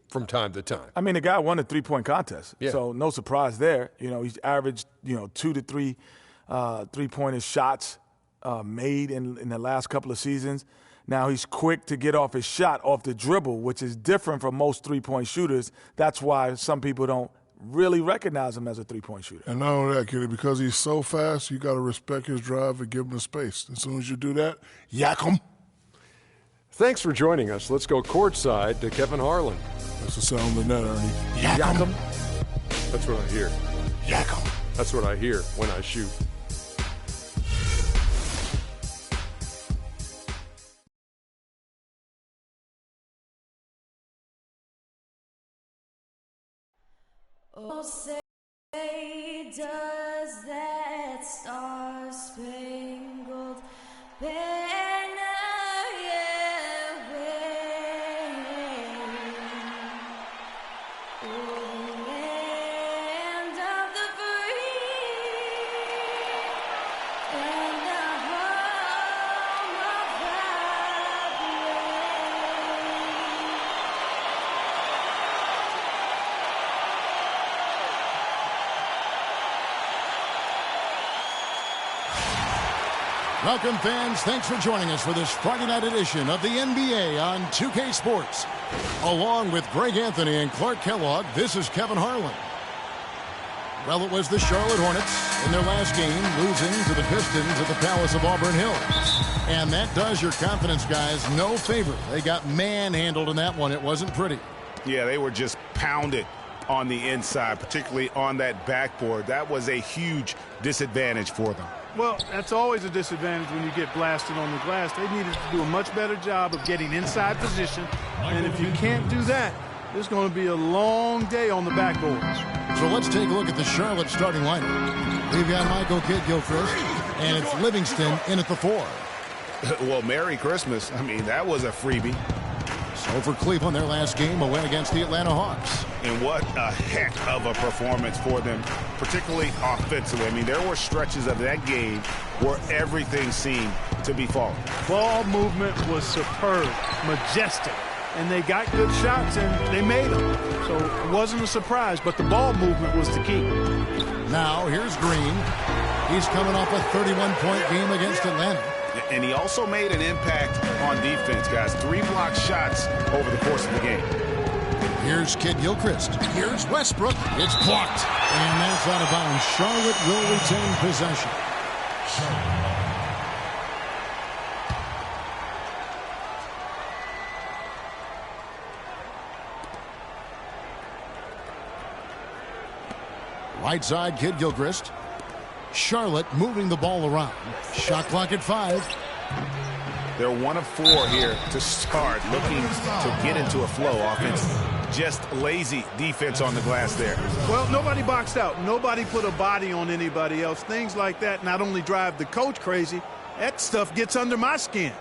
from time to time. I mean, the guy won a three-point contest, Yeah. so no surprise there. You know, he's averaged 2 to 3 three-pointer shots made in the last couple of seasons. Now he's quick to get off his shot off the dribble, which is different from most three-point shooters. That's why some people don't really recognize him as a three-point shooter. And not only that, Kenny, because he's so fast, you got to respect his drive and give him the space. As soon as you do that, yak him. Thanks for joining us. Let's go courtside to Kevin Harlan. That's the sound of the net, Ernie. Yak 'em. That's what I hear. Yak 'em. That's what I hear when I shoot. Oh, say, does that star-spangled banner yet wave o'er the land of the free and the home of the Welcome, fans. Thanks for joining us for this Friday night edition of the NBA on 2K Sports. Along with Greg Anthony and Clark Kellogg, this is Kevin Harlan. Well, it was the Charlotte Hornets in their last game, losing to the Pistons at the Palace of Auburn Hills. And that does your confidence guys no favor. They got manhandled in that one. It wasn't pretty. Yeah, they were just pounded on the inside, particularly on that backboard. That was a huge disadvantage for them. Well, that's always a disadvantage when you get blasted on the glass. They needed to do a much better job of getting inside position. And if you can't do that, it's going to be a long day on the backboards. So let's take a look at the Charlotte starting lineup. We've got Michael Kidd-Gilchrist, and it's Livingston in at the 4. Well, Merry Christmas. I mean, that was a freebie. So for Cleveland, their last game, a win against the Atlanta Hawks. And what a heck of a performance for them, particularly offensively. I mean, there were stretches of that game where everything seemed to be falling. Ball movement was superb, majestic. And they got good shots, and they made them. So it wasn't a surprise, but the ball movement was the key. Now, here's Green. He's coming off a 31-point game against Atlanta. And he also made an impact on defense, guys. 3 blocked shots over the course of the game. Here's Kidd-Gilchrist. Here's Westbrook. It's blocked. And that's out of bounds. Charlotte will retain possession. Right side, Kidd-Gilchrist. Charlotte moving the ball around. Shot clock at 5. They're 1 of 4 here to start, looking to get into a flow offense. Just lazy defense on the glass there. Well, nobody boxed out. Nobody put a body on anybody else. Things like that not only drive the coach crazy, that stuff gets under my skin.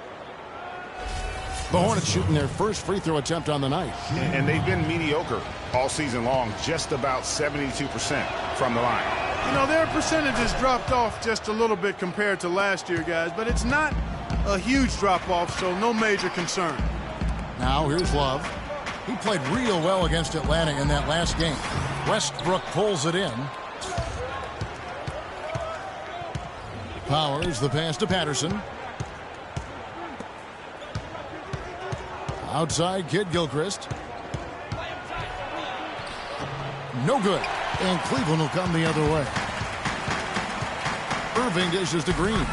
The Hornets shooting their first free throw attempt on the night. And they've been mediocre all season long, just about 72% from the line. You know, their percentages dropped off just a little bit compared to last year, guys, but it's not a huge drop-off, so no major concern. Now here's Love. He played real well against Atlanta in that last game. Westbrook pulls it in. Powers the pass to Patterson. Outside, Kidd-Gilchrist. No good. And Cleveland will come the other way. Irving dishes to Green.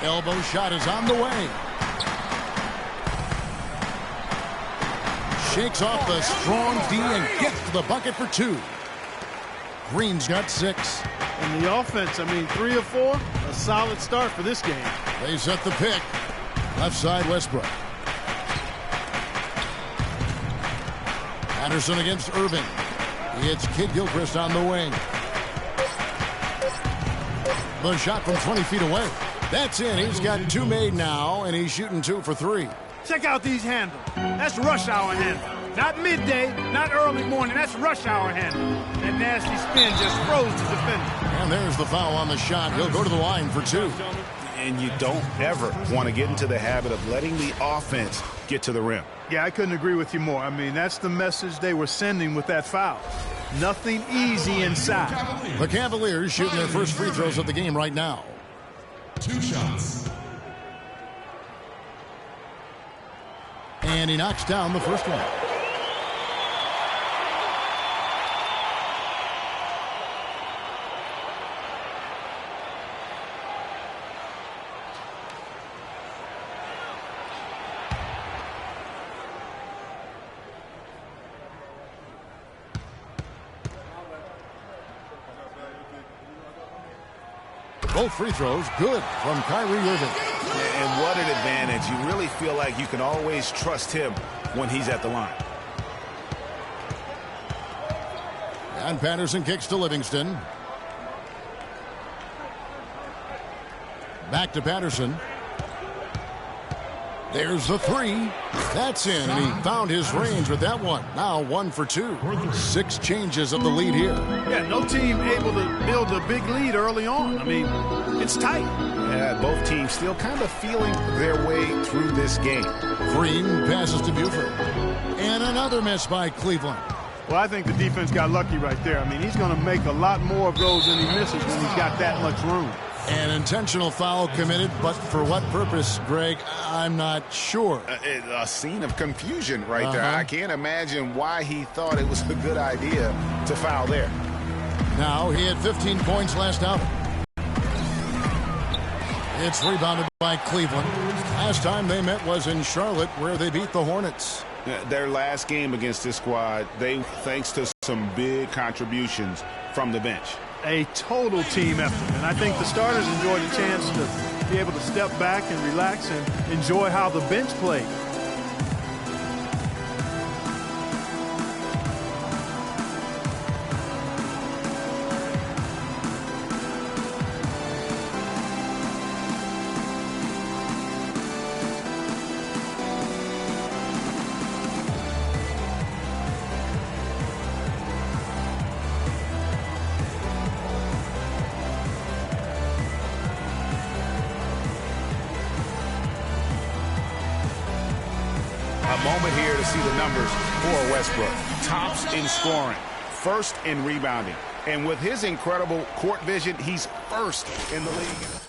Elbow shot is on the way. Shakes off the strong D and gets to the bucket for 2. Green's got 6. And the offense, I mean, 3 of 4, a solid start for this game. They set the pick. Left side, Westbrook. Patterson against Irving. It's Kidd-Gilchrist on the wing. The shot from 20 feet away. That's in. He's got 2 made now, and he's shooting 2 for 3. Check out these handles. That's rush hour handle. Not midday, not early morning. That's rush hour handle. That nasty spin just froze the defender. And there's the foul on the shot. He'll go to the line for 2. And you don't ever want to get into the habit of letting the offense get to the rim. Yeah, I couldn't agree with you more. I mean, that's the message they were sending with that foul. Nothing easy inside. The Cavaliers shooting their first free throws of the game right now. 2 shots. And he knocks down the first one. Both free throws good from Kyrie Irving. And what an advantage. You really feel like you can always trust him when he's at the line. And Patterson kicks to Livingston. Back to Patterson. There's the three. That's in, and he found his range with that one. Now 1 for 2. 6 changes of the lead here. Yeah, no team able to build a big lead early on. I mean, it's tight. Yeah, both teams still kind of feeling their way through this game. Green passes to Buford. And another miss by Cleveland. Well, I think the defense got lucky right there. I mean, he's going to make a lot more of those than he misses when he's got that much room. An intentional foul committed, but for what purpose, Greg, I'm not sure. A scene of confusion right there. I can't imagine why he thought it was a good idea to foul there. Now he had 15 points last outing. It's rebounded by Cleveland. Last time they met was in Charlotte, where they beat the Hornets. Their last game against this squad, thanks to some big contributions from the bench. A total team effort, and I think the starters enjoyed the chance to be able to step back and relax and enjoy how the bench played. Moment here to see the numbers for Westbrook. Tops in scoring, first in rebounding. And with his incredible court vision, he's first in the league.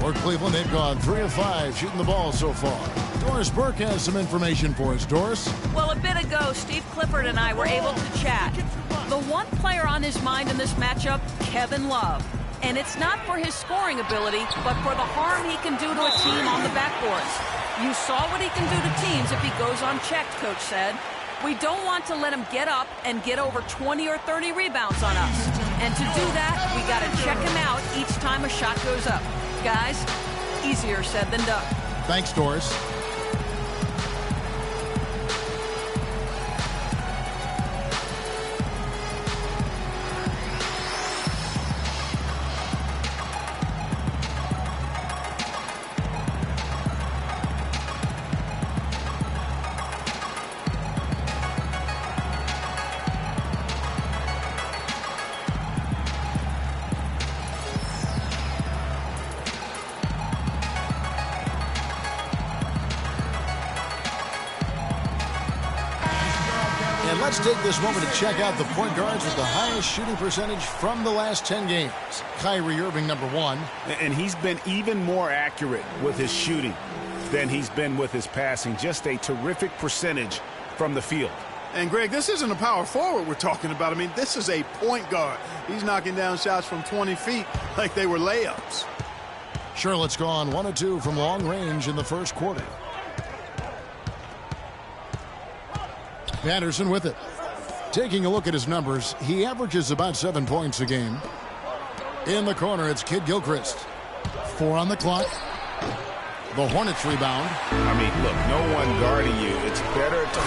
For Cleveland, they've gone 3 of 5 shooting the ball so far. Doris Burke has some information for us. Doris? Well, a bit ago, Steve Clifford and I were able to chat. The one player on his mind in this matchup, Kevin Love. And it's not for his scoring ability, but for the harm he can do to a team on the backboards. You saw what he can do to teams if he goes unchecked, Coach said. We don't want to let him get up and get over 20 or 30 rebounds on us. And to do that, we got to check him out each time a shot goes up. Guys, easier said than done. Thanks, Doris. And let's take this moment to check out the point guards with the highest shooting percentage from the last 10 games. Kyrie Irving, number 1. And he's been even more accurate with his shooting than he's been with his passing. Just a terrific percentage from the field. And, Greg, this isn't a power forward we're talking about. I mean, this is a point guard. He's knocking down shots from 20 feet like they were layups. Charlotte's gone 1 of 2 from long range in the first quarter. Patterson with it. Taking a look at his numbers, he averages about 7 points a game. In the corner, it's Kid Gilchrist. 4 on the clock. The Hornets rebound. I mean, look, no one guarding you. It's better to...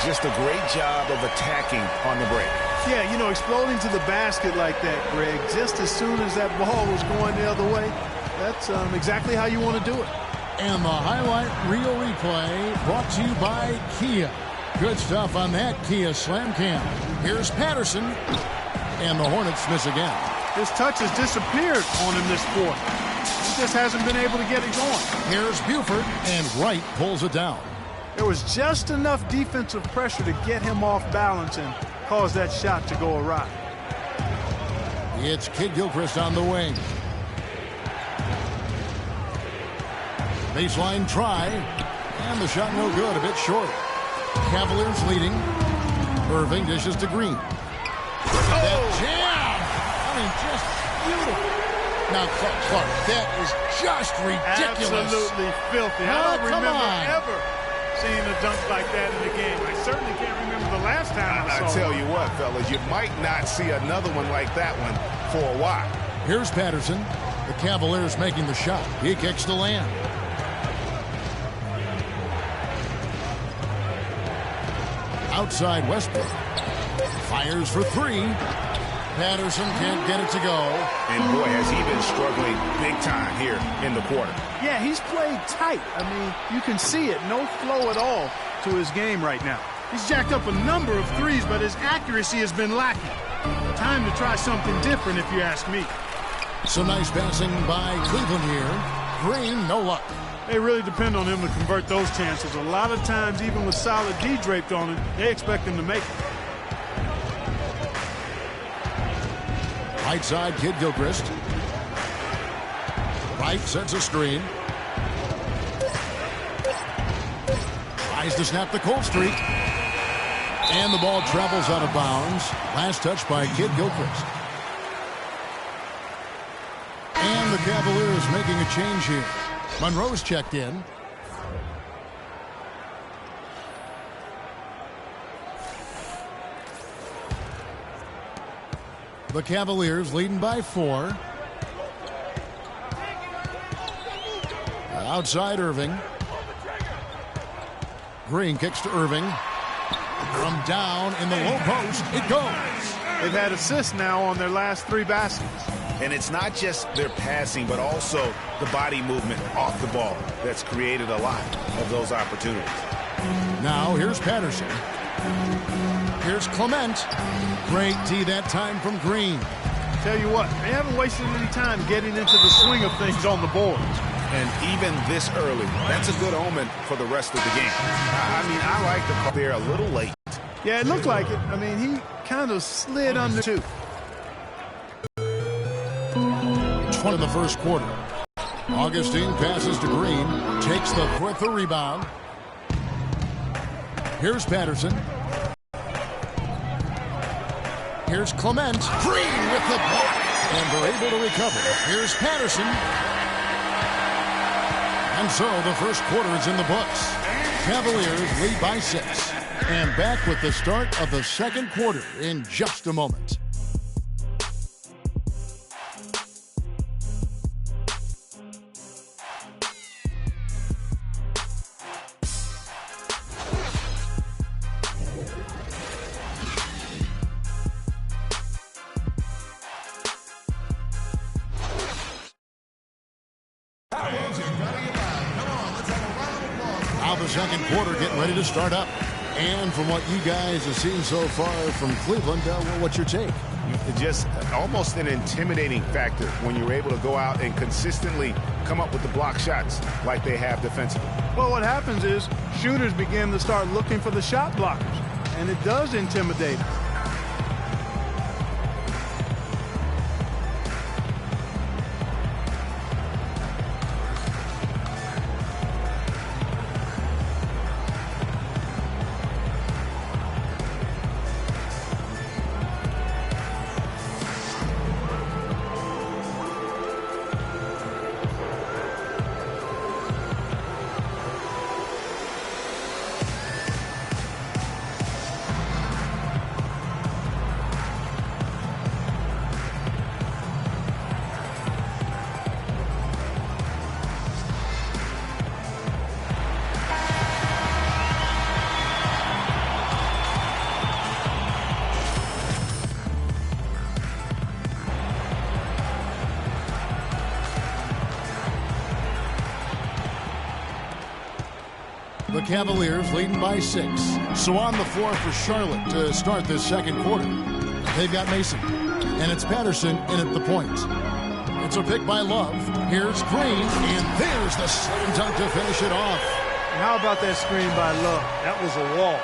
Just a great job of attacking on the break. Yeah, you know, exploding to the basket like that, Greg, just as soon as that ball was going the other way, that's exactly how you want to do it. And the highlight reel replay brought to you by Kia. Good stuff on that Kia Slam Cam. Here's Patterson. And the Hornets miss again. His touch has disappeared on him this quarter. He just hasn't been able to get it going. Here's Buford, and Wright pulls it down. There was just enough defensive pressure to get him off balance and cause that shot to go awry. It's Kid Gilchrist on the wing. Baseline try, and the shot no good, a bit short. Cavaliers leading. Irving dishes to Green. That jam! I mean, just beautiful. Now, Clark, that is just ridiculous. Absolutely filthy. I don't remember ever seeing a dunk like that in the game. I certainly can't remember the last time I saw I tell one. you what, fellas, you might not see another one like that one for a while. Here's Patterson. The Cavaliers making the shot. He kicks to land. Outside Westbrook. Fires for 3. Patterson can't get it to go. And boy, has he been struggling big time here in the quarter. Yeah, he's played tight. I mean, you can see it. No flow at all to his game right now. He's jacked up a number of threes, but his accuracy has been lacking. Time to try something different, if you ask me. Some nice passing by Cleveland here. Green, no luck. They really depend on him to convert those chances. A lot of times, even with solid D draped on it, they expect him to make it. Right side, Kid Gilchrist. Wright sets a screen. Tries to snap the cold streak. And the ball travels out of bounds. Last touch by Kid Gilchrist. And the Cavaliers making a change here. Monroe's checked in. The Cavaliers leading by 4. Outside Irving. Green kicks to Irving. From down in the low post, it goes. They've had assists now on their last 3 baskets. And it's not just their passing, but also the body movement off the ball that's created a lot of those opportunities. Now here's Patterson. Here's Clement. Great tee that time from Green. Tell you what, they haven't wasted any time getting into the swing of things on the boards. And even this early, that's a good omen for the rest of the game. I mean, I like the call there a little late. Yeah, it looked like it. I mean, he kind of slid under 2. 20 in the first quarter. Augustine passes to Green. Takes the foot, the rebound. Here's Patterson. Here's Clement. Green with the block. And they're able to recover. Here's Patterson. And so the first quarter is in the books. Cavaliers lead by 6. And back with the start of the second quarter in just a moment. Now the second quarter getting ready to start up. And from what you guys have seen so far from Cleveland, what's your take? Just almost an intimidating factor when you're able to go out and consistently come up with the block shots like they have defensively. Well, what happens is shooters begin to start looking for the shot blockers, and it does intimidate them. The Cavaliers leading by 6. So on the floor for Charlotte to start this second quarter. They've got Mason. And it's Patterson in at the point. It's a pick by Love. Here's Green. And there's the slam dunk to finish it off. How about that screen by Love? That was a wall.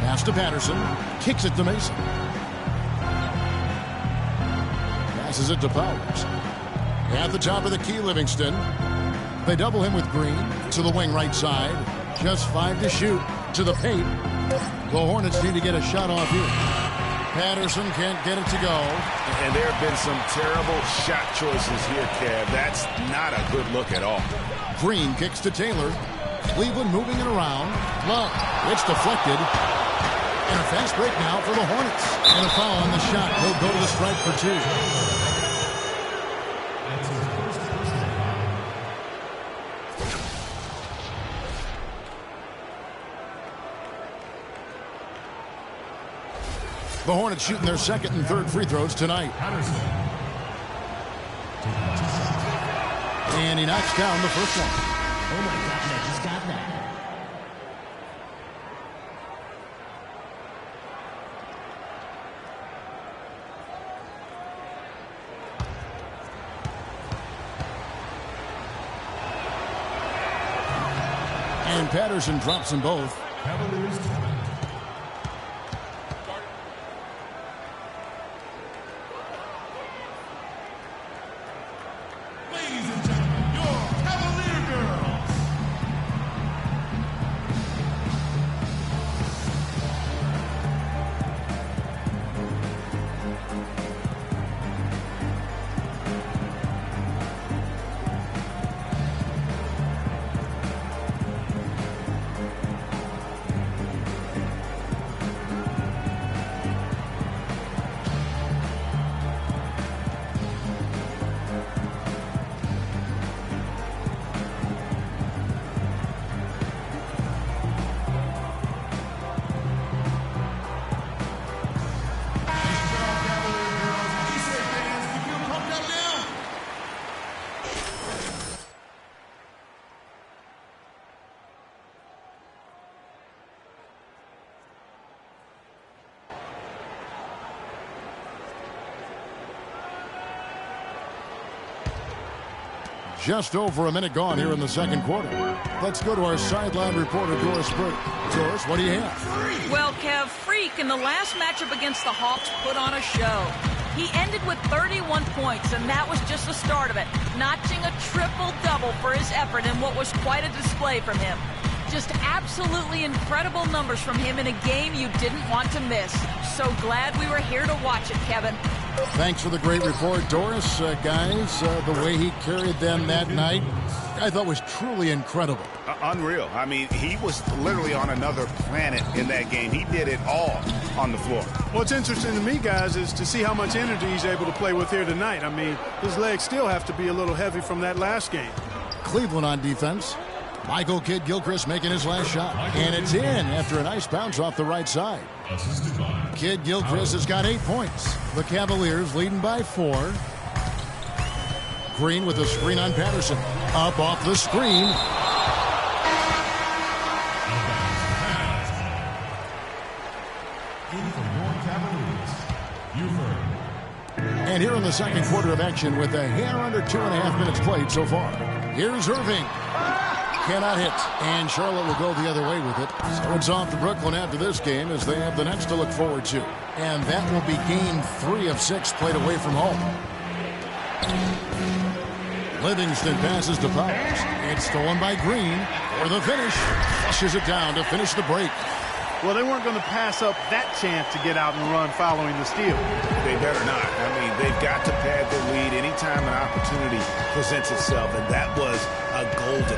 Pass to Patterson. Kicks it to Mason. Passes it to Powers. At the top of the key, Livingston. They double him with Green to the wing right side. Just 5 to shoot. To the paint. The Hornets need to get a shot off here. Patterson can't get it to go. And there have been some terrible shot choices here, Kev. That's not a good look at all. Green kicks to Taylor. Cleveland moving it around. Love. It's deflected. And a fast break now for the Hornets. And a foul on the shot. He'll go to the stripe for 2. The Hornets shooting their second and third free throws tonight. And he knocks down the first one. Oh my gosh, I just got that. And Patterson drops them both. Cavaliers time. Ladies and gentlemen, your Cavalier girls. Just over a minute gone here in the second quarter. Let's go to our sideline reporter, Doris Burke. Doris, what do you have? Well, Kev, Freak in the last matchup against the Hawks put on a show. He ended with 31 points, and that was just the start of it, notching a triple-double for his effort in what was quite a display from him. Just absolutely incredible numbers from him in a game you didn't want to miss. So glad we were here to watch it, Kevin. Thanks for the great report, Doris. Guys, the way he carried them that night, I thought was truly incredible. Unreal. I mean, he was literally on another planet in that game. He did it all on the floor. What's interesting to me, guys, is to see how much energy he's able to play with here tonight. I mean, his legs still have to be a little heavy from that last game. Cleveland on defense. Michael Kidd-Gilchrist making his last shot. And it's in after a nice bounce off the right side. Kidd-Gilchrist has got 8 points. The Cavaliers leading by 4. Green with a screen on Patterson. Up off the screen. And here in the second quarter of action with a hair under 2.5 minutes played so far. Here's Irving. Cannot hit. And Charlotte will go the other way with it. So it's off to Brooklyn after this game as they have the next to look forward to. And that will be game 3 of 6 played away from home. Livingston passes to Powers. It's stolen by Green for the finish. Flushes it down to finish the break. Well, they weren't going to pass up that chance to get out and run following the steal. They better not. I mean, they've got to pad the lead anytime an opportunity presents itself, and that was a golden.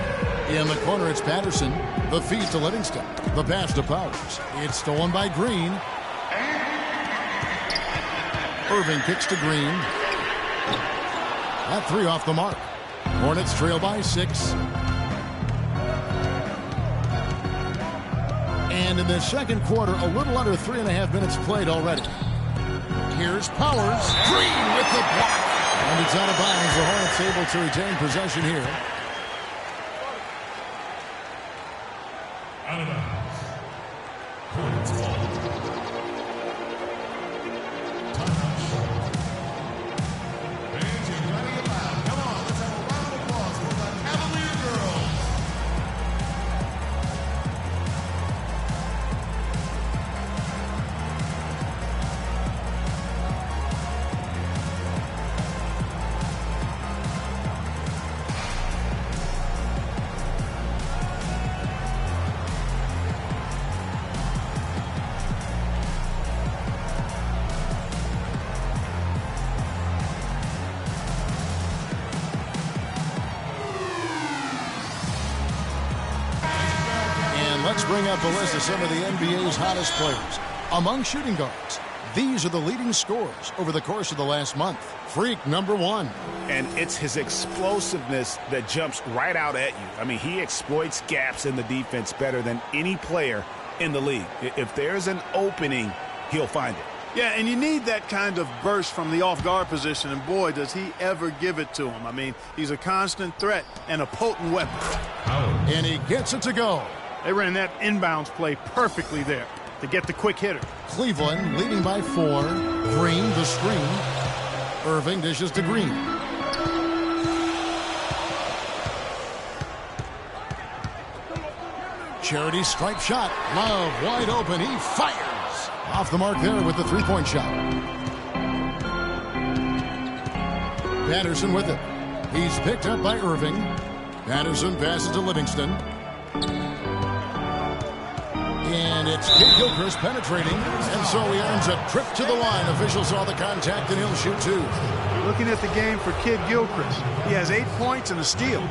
In the corner, it's Patterson. The feed to Livingston. The pass to Powers. It's stolen by Green. Irving kicks to Green. That 3 off the mark. Hornets trail by 6. And in the second quarter, a little under 3.5 minutes played already. Here's Powers. Green with the block. And it's out of bounds. The Hornets able to retain possession here. Out of bounds. Hornets ball. Fans, you gotta get loud. Come on, let's have a round of applause for the Cavalier girls. Let's bring up a list of some of the NBA's hottest players. Among shooting guards, these are the leading scorers over the course of the last month. Freak number 1. And it's his explosiveness that jumps right out at you. I mean, he exploits gaps in the defense better than any player in the league. If there's an opening, he'll find it. Yeah, and you need that kind of burst from the off-guard position, and boy, does he ever give it to him. I mean, he's a constant threat and a potent weapon. And he gets it to go. They ran that inbounds play perfectly there to get the quick hitter. Cleveland leading by 4. Green the screen. Irving dishes to Green. Charity stripe shot. Love wide open. He fires. Off the mark there with the three-point shot. Patterson with it. He's picked up by Irving. Patterson passes to Livingston. And it's Kid Gilchrist penetrating. And so he earns a trip to the line. Officials saw the contact and he'll shoot 2. Looking at the game for Kid Gilchrist. He has 8 points and a steal.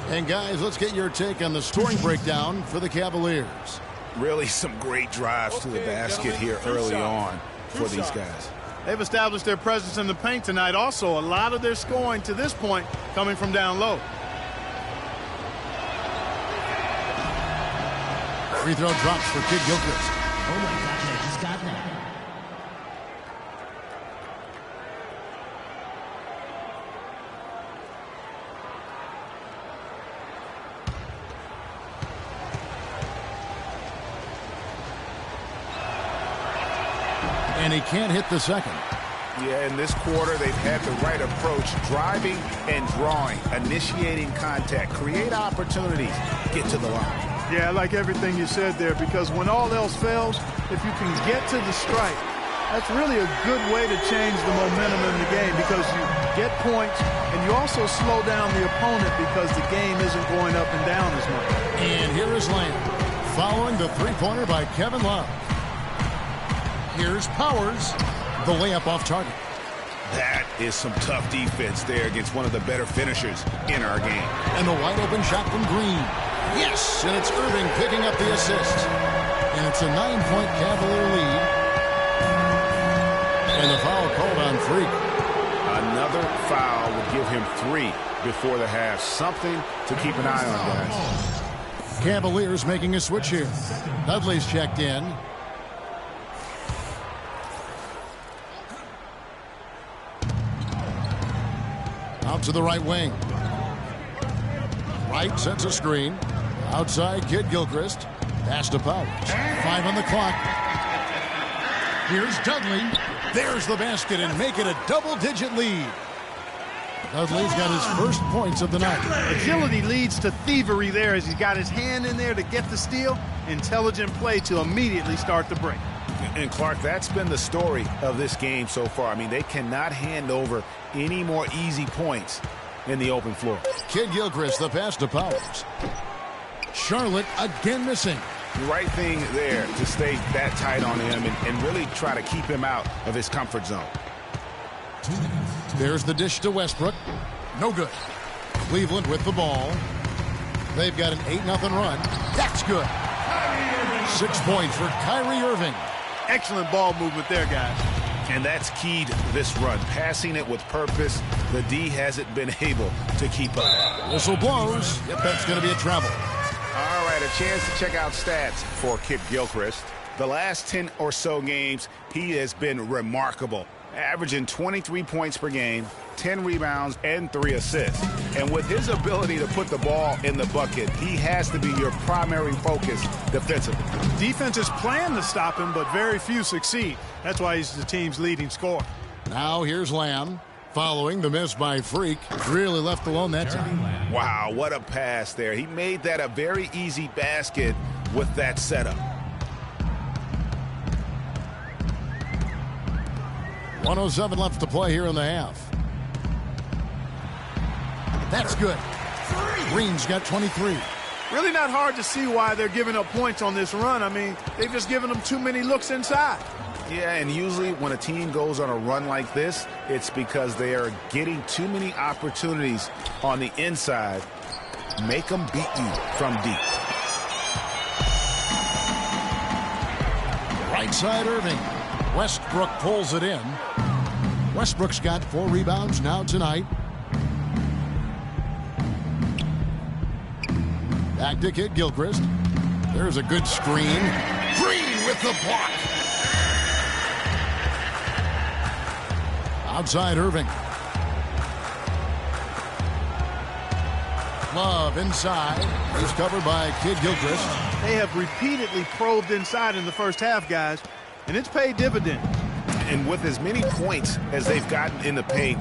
And guys, let's get your take on the scoring breakdown for the Cavaliers. Really some great drives to the basket here early on for these guys. They've established their presence in the paint tonight. Also, a lot of their scoring to this point coming from down low. Free throw drops for Kid Gilchrist. Oh my God, I just got that. And he can't hit the second. Yeah, in this quarter, they've had the right approach, driving and drawing, initiating contact, create opportunities, get to the line. Yeah, I like everything you said there, because when all else fails, if you can get to the strike, that's really a good way to change the momentum in the game, because you get points and you also slow down the opponent because the game isn't going up and down as much. And here is Lamb following the three-pointer by Kevin Love. Here's Powers. The layup off target. That is some tough defense there against one of the better finishers in our game. And the wide open shot from Green. Yes, and it's Irving picking up the assist. And it's a 9-point Cavalier lead. And the foul called on Freak. Another foul would give him 3 before the half. Something to keep an eye on, guys. Cavaliers making a switch here. Dudley's checked in. Out to the right wing. Wright sets a screen. Outside, Kid Gilchrist. Pass to Powers. 5 on the clock. Here's Dudley. There's the basket and make it a double-digit lead. Dudley's got his first points of the night. Agility leads to thievery there as he's got his hand in there to get the steal. Intelligent play to immediately start the break. And Clark, that's been the story of this game so far. I mean, they cannot hand over any more easy points in the open floor. Kid Gilchrist, the pass to Powers. Charlotte again missing. The right thing there to stay that tight on him and really try to keep him out of his comfort zone. There's the dish to Westbrook. No good. Cleveland with the ball. They've got an 8-0 run. That's good. 6 points for Kyrie Irving. Excellent ball movement there, guys. And that's key to this run. Passing it with purpose. The D hasn't been able to keep up. Whistle blows. Yep, that's going to be a travel. All right, a chance to check out stats for Kid Gilchrist. The last 10 or so games, he has been remarkable, averaging 23 points per game, 10 rebounds, and 3 assists. And with his ability to put the ball in the bucket, he has to be your primary focus defensively. Defenses plan to stop him, but very few succeed. That's why he's the team's leading scorer. Now here's Lamb. Following the miss by Freak. Really left alone that time. Wow, what a pass there. He made that a very easy basket with that setup. 1:07 left to play here in the half. That's good. Green's got 23. Really not hard to see why they're giving up points on this run. I mean, they've just given them too many looks inside. Yeah, and usually when a team goes on a run like this, it's because they are getting too many opportunities on the inside. Make them beat you from deep. Right side Irving. Westbrook pulls it in. Westbrook's got 4 rebounds now tonight. Back to Kid Gilchrist. There's a good screen. Green with the block. Outside Irving. Love inside. He's covered by Kid Gilchrist. They have repeatedly probed inside in the first half, guys, and it's paid dividends. And with as many points as they've gotten in the paint,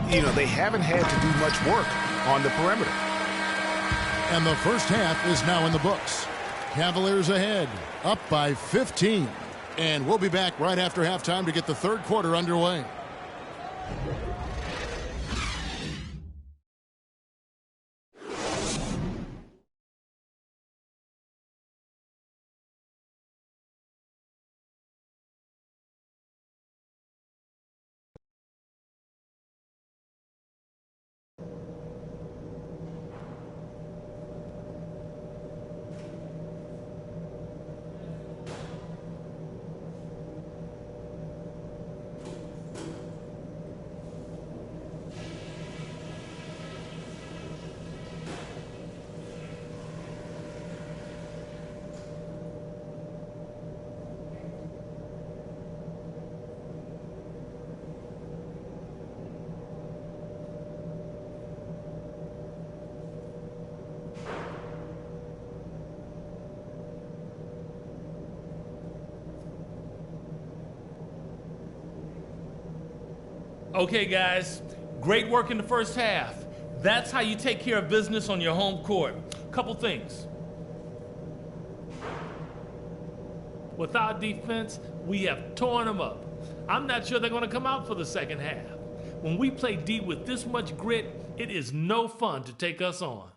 you know, they haven't had to do much work on the perimeter. And the first half is now in the books. Cavaliers ahead, up by 15. And we'll be back right after halftime to get the third quarter underway. Okay, guys, great work in the first half. That's how you take care of business on your home court. Couple things. With our defense, we have torn them up. I'm not sure they're going to come out for the second half. When we play D with this much grit, it is no fun to take us on.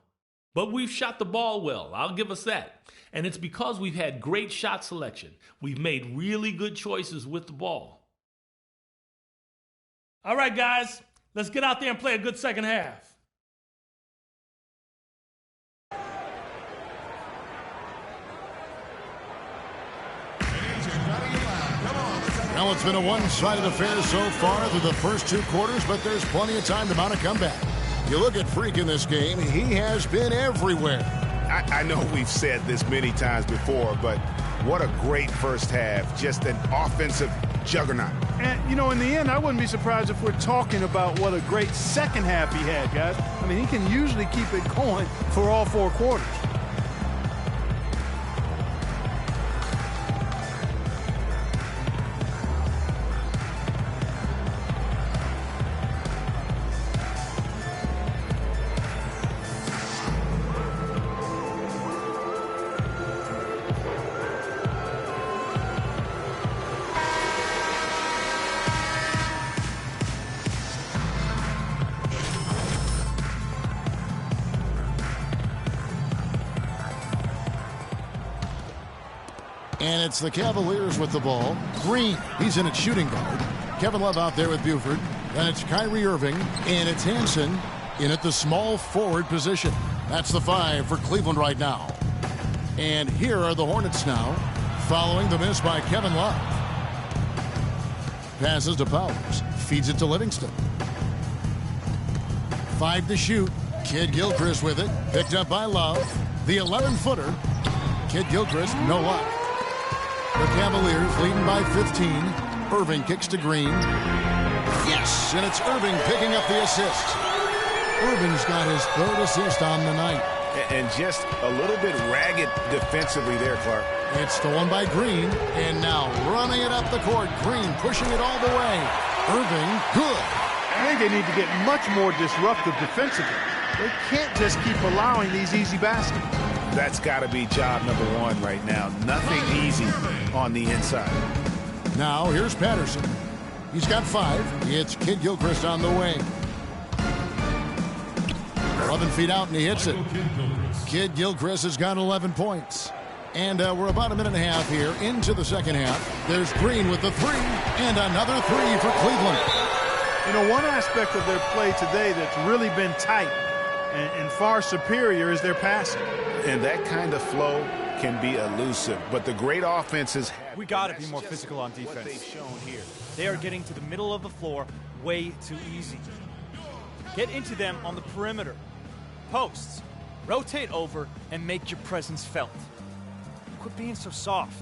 But we've shot the ball well, I'll give us that. And it's because we've had great shot selection. We've made really good choices with the ball. All right, guys, let's get out there and play a good second half. Well, it's been a one-sided affair so far through the first 2 quarters, but there's plenty of time to mount a comeback. You look at Freak in this game, he has been everywhere. I know we've said this many times before, but what a great first half. Just an offensive juggernaut. And, you know, in the end, I wouldn't be surprised if we're talking about what a great second half he had, guys. I mean, he can usually keep it going for all 4 quarters. And it's the Cavaliers with the ball. Green, he's in at shooting guard. Kevin Love out there with Buford. Then it's Kyrie Irving, and it's Hansen in at the small forward position. That's the 5 for Cleveland right now. And here are the Hornets now, following the miss by Kevin Love. Passes to Powers, feeds it to Livingston. 5 to shoot. Kid Gilchrist with it, picked up by Love. The 11-footer. Kid Gilchrist, no luck. The Cavaliers leading by 15. Irving kicks to Green. Yes, and it's Irving picking up the assist. Irving's got his third assist on the night. And just a little bit ragged defensively there, Clark. It's stolen by Green, and now running it up the court. Green pushing it all the way. Irving, good. I think they need to get much more disruptive defensively. They can't just keep allowing these easy baskets. That's got to be job number one right now. Nothing easy on the inside. Now here's Patterson. He's got 5. It's Kid Gilchrist on the wing. 11 feet out, and he hits it. Kid Gilchrist has got 11 points. And we're about a minute and a half here into the second half. There's Green with the 3, and another 3 for Cleveland. You know, one aspect of their play today that's really been tight and far superior is their passing. And that kind of flow can be elusive, but the great offenses have. We got to be more physical on defense. What they've shown here. They are getting to the middle of the floor way too easy. Get into them on the perimeter. Posts. Rotate over and make your presence felt. Quit being so soft.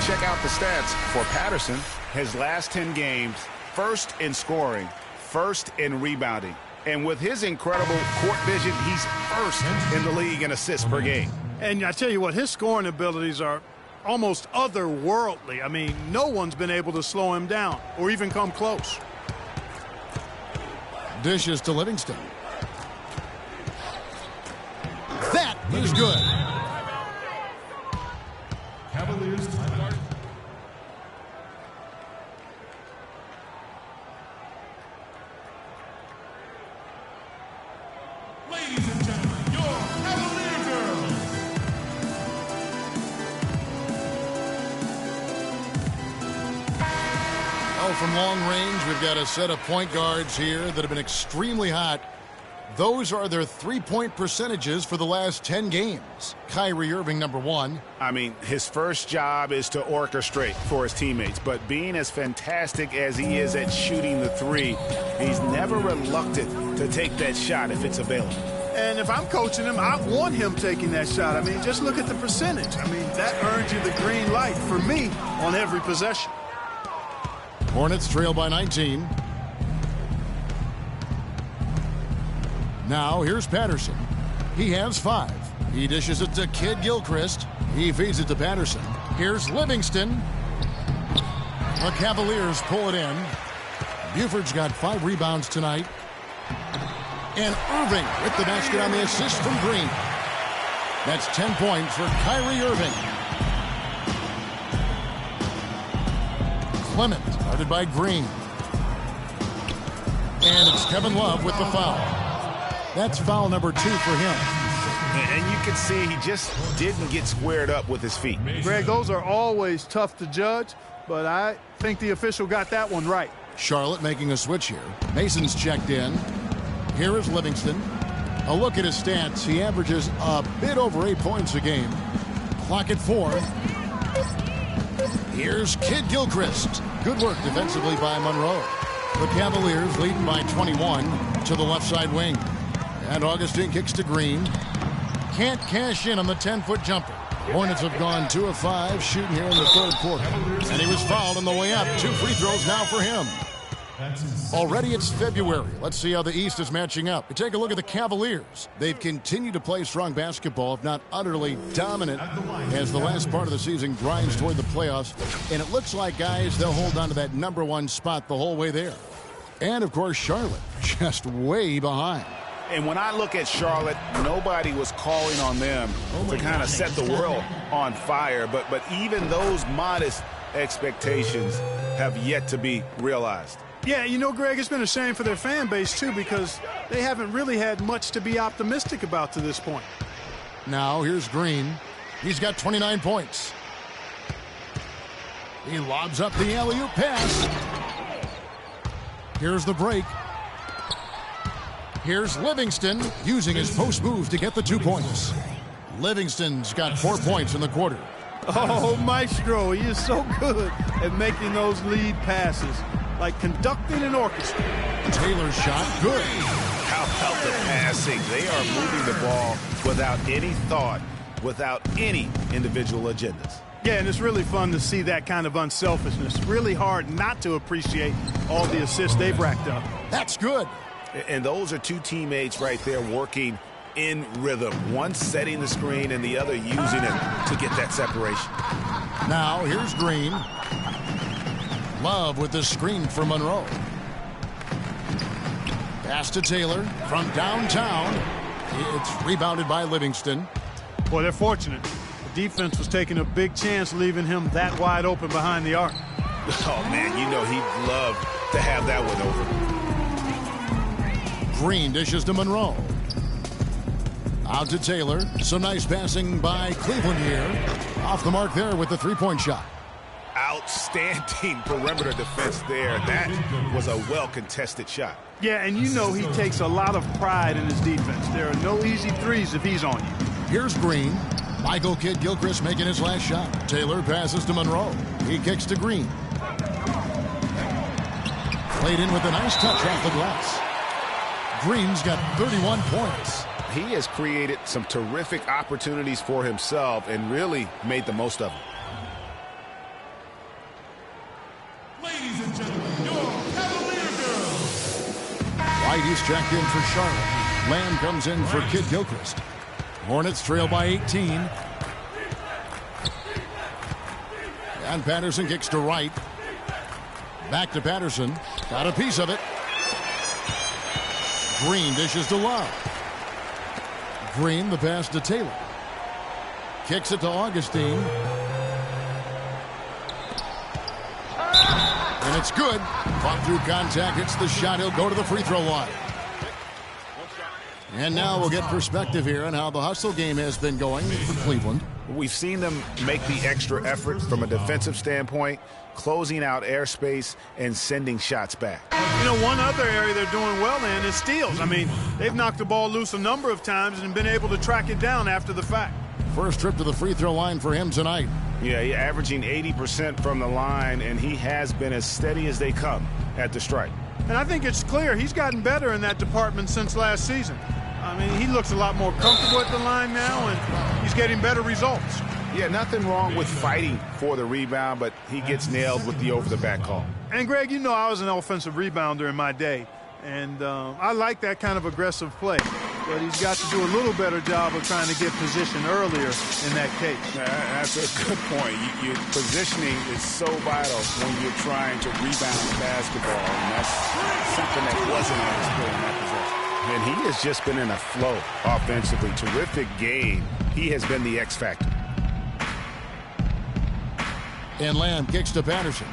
Check out the stats for Patterson. His last 10 games, first in scoring, first in rebounding. And with his incredible court vision, he's first in the league in assists per game. And I tell you what, his scoring abilities are almost otherworldly. I mean, no one's been able to slow him down or even come close. Dishes to Livingston. That is good. Cavaliers timeout. Ladies and gentlemen, your Cavalier girls. Oh, from long range, we've got a set of point guards here that have been extremely hot. Those are their three-point percentages for the last 10 games. Kyrie Irving, number 1. I mean, his first job is to orchestrate for his teammates, but being as fantastic as he is at shooting the 3, he's never reluctant to take that shot if it's available. And if I'm coaching him, I want him taking that shot. I mean, just look at the percentage. I mean, that earns you the green light for me on every possession. Hornets trail by 19. Now, here's Patterson. He has 5. He dishes it to Kid Gilchrist. He feeds it to Patterson. Here's Livingston. The Cavaliers pull it in. Buford's got 5 rebounds tonight. And Irving with the basket on the assist from Green. That's 10 points for Kyrie Irving. Clement guarded by Green. And it's Kevin Love with the foul. That's foul number 2 for him. And you can see he just didn't get squared up with his feet. Greg, those are always tough to judge, but I think the official got that one right. Charlotte making a switch here. Mason's checked in. Here is Livingston. A look at his stats. He averages a bit over 8 points a game. Clock at 4. Here's Kid Gilchrist. Good work defensively by Monroe. The Cavaliers leading by 21 to the left side wing. And Augustine kicks to Green. Can't cash in on the 10-foot jumper. Hornets have gone 2 of 5 shooting here in the third quarter. And he was fouled on the way up. 2 free throws now for him. Already it's February. Let's see how the East is matching up. We take a look at the Cavaliers. They've continued to play strong basketball, if not utterly dominant, as the last part of the season grinds toward the playoffs. And it looks like, guys, they'll hold on to that number 1 spot the whole way there. And, of course, Charlotte just way behind. And when I look at Charlotte, nobody was calling on them to kind of set the world on fire. But even those modest expectations have yet to be realized. Yeah, you know, Greg, it's been a shame for their fan base, too, because they haven't really had much to be optimistic about to this point. Now, here's Green. He's got 29 points. He lobs up the alley-oop pass. Here's the break. Here's Livingston using his post move to get the 2 points. Livingston's got 4 points in the quarter. Oh, Maestro, he is so good at making those lead passes, like conducting an orchestra. Taylor's shot, good. How about the passing? They are moving the ball without any thought, without any individual agendas. Yeah, and it's really fun to see that kind of unselfishness. Really hard not to appreciate all the assists they've racked up. That's good. And those are two teammates right there working in rhythm. One setting the screen and the other using it to get that separation. Now here's Green. Love with the screen for Monroe. Pass to Taylor from downtown. It's rebounded by Livingston. Boy, they're fortunate. The defense was taking a big chance leaving him that wide open behind the arc. Oh, man, you know he'd love to have that one over. Green dishes to Monroe. Out to Taylor. Some nice passing by Cleveland here. Off the mark there with the three-point shot. Outstanding perimeter defense there. That was a well-contested shot. Yeah, and you know he takes a lot of pride in his defense. There are no easy threes if he's on you. Here's Green. Michael Kidd-Gilchrist making his last shot. Taylor passes to Monroe. He kicks to Green. Played in with a nice touch off the glass. Green's got 31 points. He has created some terrific opportunities for himself and really made the most of them. Ladies and gentlemen, your Cavalier girls. White is checked in for Charlotte. Lamb comes in for Kidd-Gilchrist. Hornets trail by 18. And Patterson kicks to Wright. Back to Patterson. Got a piece of it. Green dishes to Love. Green, the pass to Taylor. Kicks it to Augustine. And it's good. Fought through contact, hits the shot. He'll go to the free throw line. And now we'll get perspective here on how the hustle game has been going for Cleveland. We've seen them make the extra effort from a defensive standpoint, closing out airspace and sending shots back. You know, one other area they're doing well in is steals. I mean, they've knocked the ball loose a number of times and been able to track it down after the fact. First trip to the free throw line for him tonight. Yeah, he's averaging 80% from the line, and he has been as steady as they come at the stripe. And I think it's clear he's gotten better in that department since last season. I mean, he looks a lot more comfortable at the line now, and he's getting better results. Yeah, nothing wrong with fighting for the rebound, but he gets nailed with the over-the-back call. And, Greg, you know I was an offensive rebounder in my day, and I like that kind of aggressive play. But he's got to do a little better job of trying to get position earlier in that case. That's a good point. Your positioning is so vital when you're trying to rebound basketball, and that's something that wasn't on display in that possession. And he has just been in a flow offensively. Terrific game. He has been the X factor. And Lamb kicks to Patterson.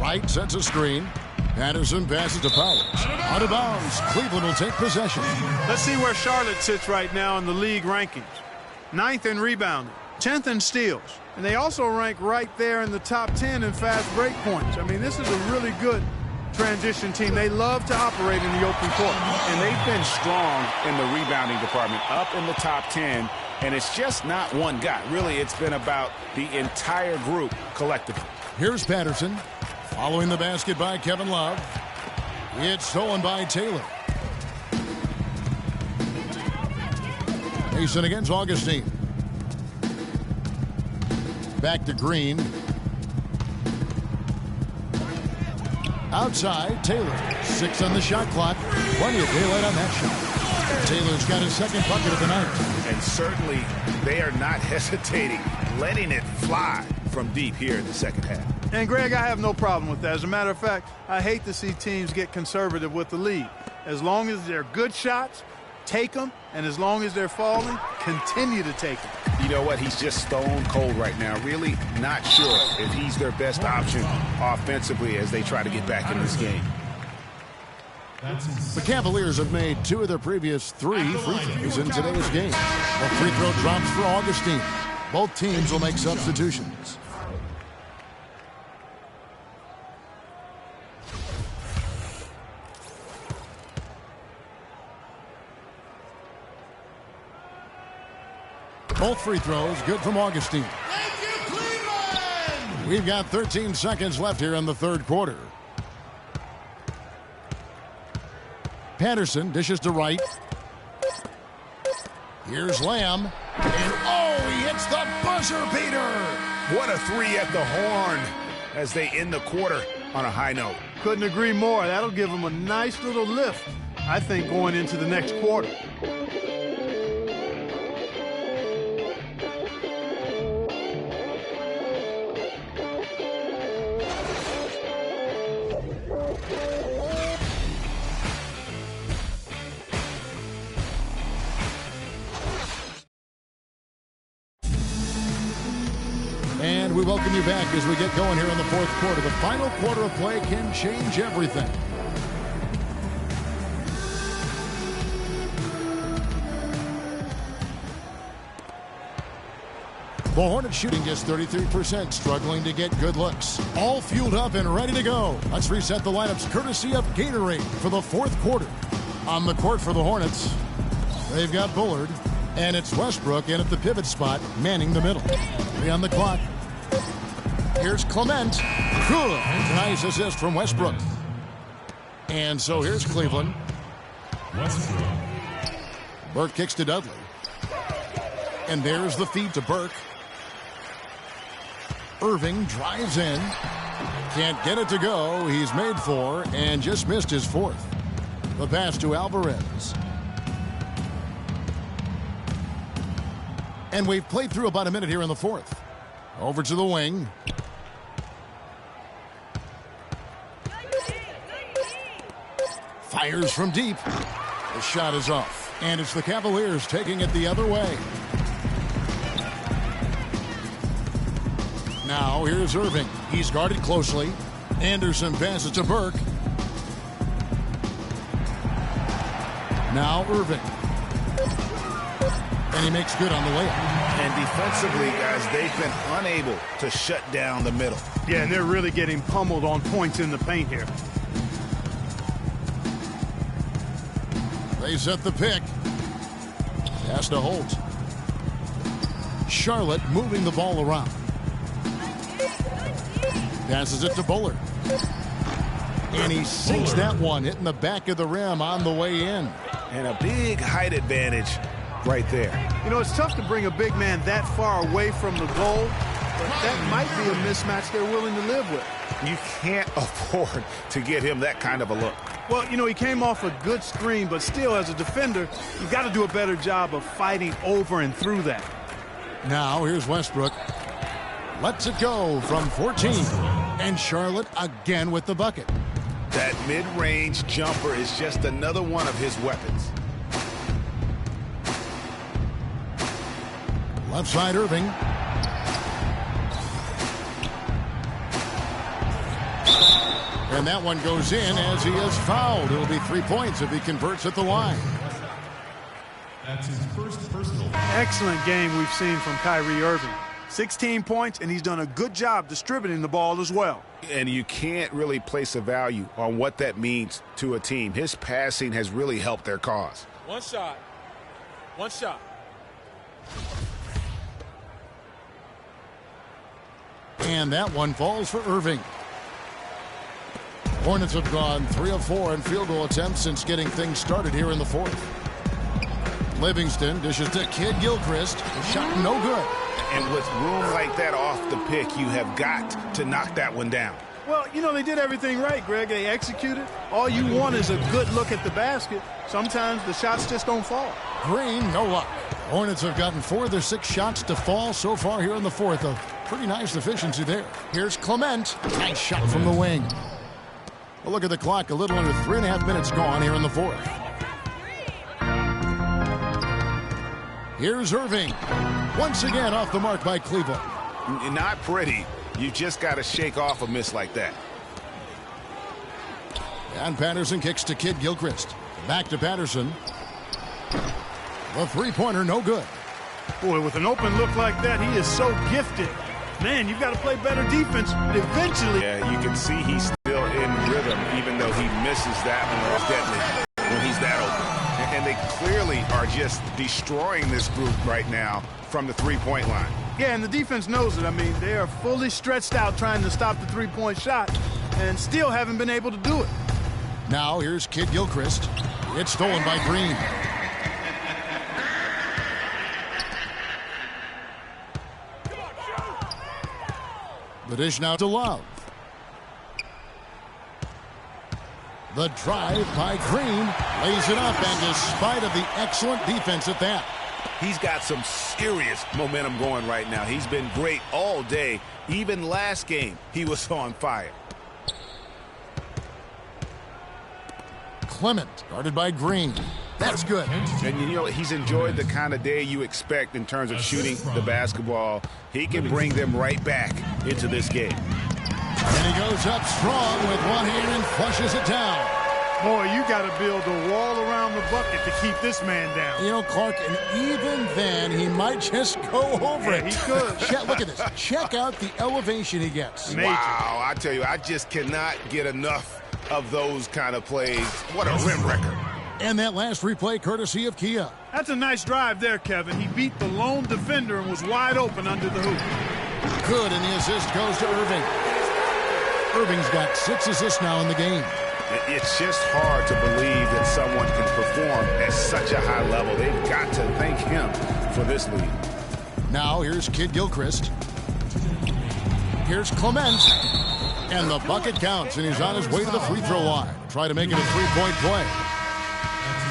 Wright sets a screen. Patterson passes to Powers. Out of bounds. Cleveland will take possession. Let's see where Charlotte sits right now in the league rankings. 9th in rebounding, 10th in steals. And they also rank right there in the top 10 in fast break points. I mean, this is a really good transition team. They love to operate in the open court. And they've been strong in the rebounding department, up in the top 10. And it's just not one guy. Really, it's been about the entire group collectively. Here's Patterson. Following the basket by Kevin Love. It's stolen by Taylor. Mason against Augustine. Back to Green. Outside, Taylor. 6 on the shot clock. Plenty of daylight on that shot. Taylor's got his second bucket of the night. And certainly, they are not hesitating, letting it fly from deep here in the second half. And, Greg, I have no problem with that. As a matter of fact, I hate to see teams get conservative with the lead. As long as they're good shots, take them. And as long as they're falling, continue to take them. You know what? He's just stone cold right now. Really not sure if he's their best option offensively as they try to get back in this game. The Cavaliers have made 2 of their previous 3 free throws in today's game. A free throw drops for Augustine. Both teams will make substitutions. Both free throws good from Augustine. Thank you, Cleveland! We've got 13 seconds left here in the third quarter. Patterson dishes to Wright. Here's Lamb. And oh, he hits the buzzer beater! What a three at the horn as they end the quarter on a high note. Couldn't agree more. That'll give them a nice little lift, I think, going into the next quarter. And we welcome you back as we get going here in the fourth quarter. The final quarter of play can change everything. The Hornets shooting just 33%, struggling to get good looks. All fueled up and ready to go. Let's reset the lineups courtesy of Gatorade for the fourth quarter. On the court for the Hornets, they've got Bullard, and it's Westbrook in at the pivot spot, manning the middle. 3 on the clock. Here's Clement. Good. Nice assist from Westbrook. And so here's Cleveland. Burke kicks to Dudley. And there's the feed to Burke. Irving drives in. Can't get it to go. He's made 4 and just missed his 4th. The pass to Alvarez. And we've played through about a minute here in the 4th. Over to the wing. Fires from deep. The shot is off. And it's the Cavaliers taking it the other way. Now here's Irving. He's guarded closely. Anderson passes to Burke. Now Irving. And he makes good on the layup. And defensively, guys, they've been unable to shut down the middle. Yeah, and they're really getting pummeled on points in the paint here. They set the pick. Pass to Holt. Charlotte moving the ball around. Passes it to Bullard. And he sinks that one, hitting the back of the rim on the way in. And a big height advantage right there. You know, it's tough to bring a big man that far away from the goal, but that might be a mismatch they're willing to live with. You can't afford to get him that kind of a look. Well, you know, he came off a good screen, but still, as a defender, you've got to do a better job of fighting over and through that. Now, here's Westbrook. Lets it go from 14. And Charlotte again with the bucket. That mid-range jumper is just another one of his weapons. Left side, Irving. And that one goes in as he is fouled. It'll be 3 points if he converts at the line. That's his first personal. Excellent game we've seen from Kyrie Irving. 16 points, and he's done a good job distributing the ball as well. And you can't really place a value on what that means to a team. His passing has really helped their cause. One shot. One shot. And that one falls for Irving. Hornets have gone 3 of 4 in field goal attempts since getting things started here in the 4th. Livingston dishes to Kid Gilchrist. The shot no good. And with room like that off the pick, you have got to knock that one down. Well, you know, they did everything right, Greg. They executed. All you want is a good look at the basket. Sometimes the shots just don't fall. Green, no luck. Hornets have gotten 4 of their 6 shots to fall so far here in the 4th. A pretty nice efficiency there. Here's Clement. Nice shot from the wing. Well, look at the clock. A little under 3.5 minutes gone here in the 4th. Here's Irving. Once again off the mark by Cleveland. Not pretty. You just got to shake off a miss like that. And Patterson kicks to Kid Gilchrist. Back to Patterson. The three-pointer no good. Boy, with an open look like that, he is so gifted. Man, you've got to play better defense eventually. Yeah, you can see he's still in rhythm, even though he misses that one deadly when he's that open. And they clearly are just destroying this group right now from the three-point line. Yeah, and the defense knows it. I mean, they are fully stretched out trying to stop the three-point shot and still haven't been able to do it. Now here's Kid Gilchrist. It's stolen by Green. The dish now to Love. The drive by Green lays it up, and despite of the excellent defense at that. He's got some serious momentum going right now. He's been great all day. Even last game, he was on fire. Clement, guarded by Green. That's good. And, you know, he's enjoyed the kind of day you expect in terms of shooting the basketball. He can bring them right back into this game. And he goes up strong with one hand and flushes it down. Boy, you got to build a wall around the bucket to keep this man down. You know, Clark, and even then, he might just go over it. He could. Look at this. Check out the elevation he gets. Major. Wow, I tell you, I just cannot get enough of those kind of plays. What a rim record. And that last replay courtesy of Kia. That's a nice drive there, Kevin. He beat the lone defender and was wide open under the hoop. Good, and the assist goes to Irving. Irving's got 6 assists now in the game. It's just hard to believe that someone can perform at such a high level. They've got to thank him for this lead. Now here's Kid Gilchrist. Here's Clement. And the bucket counts, and he's on his way to the free throw line. Try to make it a three-point play.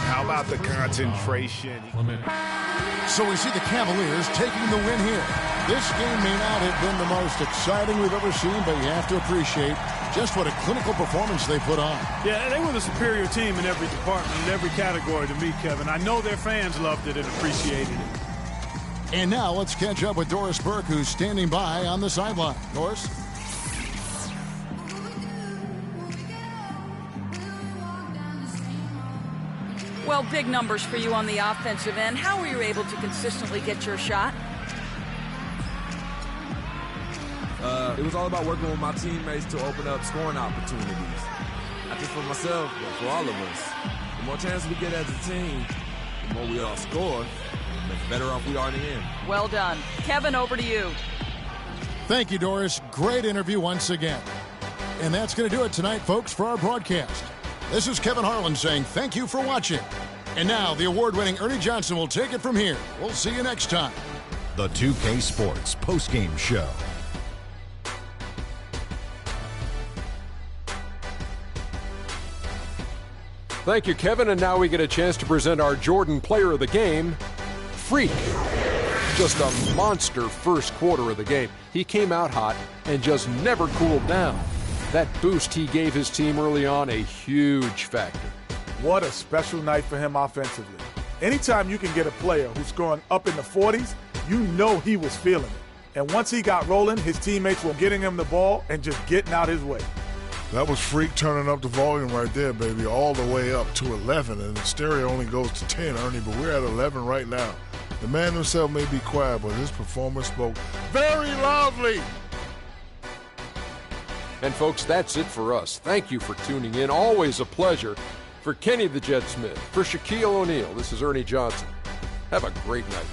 How about the concentration? So we see the Cavaliers taking the win here. This game may not have been the most exciting we've ever seen, but you have to appreciate just what a clinical performance they put on. Yeah, they were the superior team in every department, in every category to me, Kevin. I know their fans loved it and appreciated it. And now let's catch up with Doris Burke, who's standing by on the sideline. Doris? Well, big numbers for you on the offensive end. How were you able to consistently get your shot? It was all about working with my teammates to open up scoring opportunities. Not just for myself, but for all of us. The more chances we get as a team, the more we all score, the better off we are in the end. Well done. Kevin, over to you. Thank you, Doris. Great interview once again. And that's going to do it tonight, folks, for our broadcast. This is Kevin Harlan saying thank you for watching. And now the award-winning Ernie Johnson will take it from here. We'll see you next time. The 2K Sports postgame show. Thank you, Kevin. And now we get a chance to present our Jordan Player of the Game, Freak. Just a monster first quarter of the game. He came out hot and just never cooled down. That boost he gave his team early on, a huge factor. What a special night for him offensively. Anytime you can get a player who's scoring up in the 40s, you know he was feeling it. And once he got rolling, his teammates were getting him the ball and just getting out his way. That was Freak turning up the volume right there, baby, all the way up to 11. And the stereo only goes to 10, Ernie, but we're at 11 right now. The man himself may be quiet, but his performance spoke very loudly. And folks, that's it for us. Thank you for tuning in. Always a pleasure. For Kenny the Jet Smith, for Shaquille O'Neal, this is Ernie Johnson. Have a great night.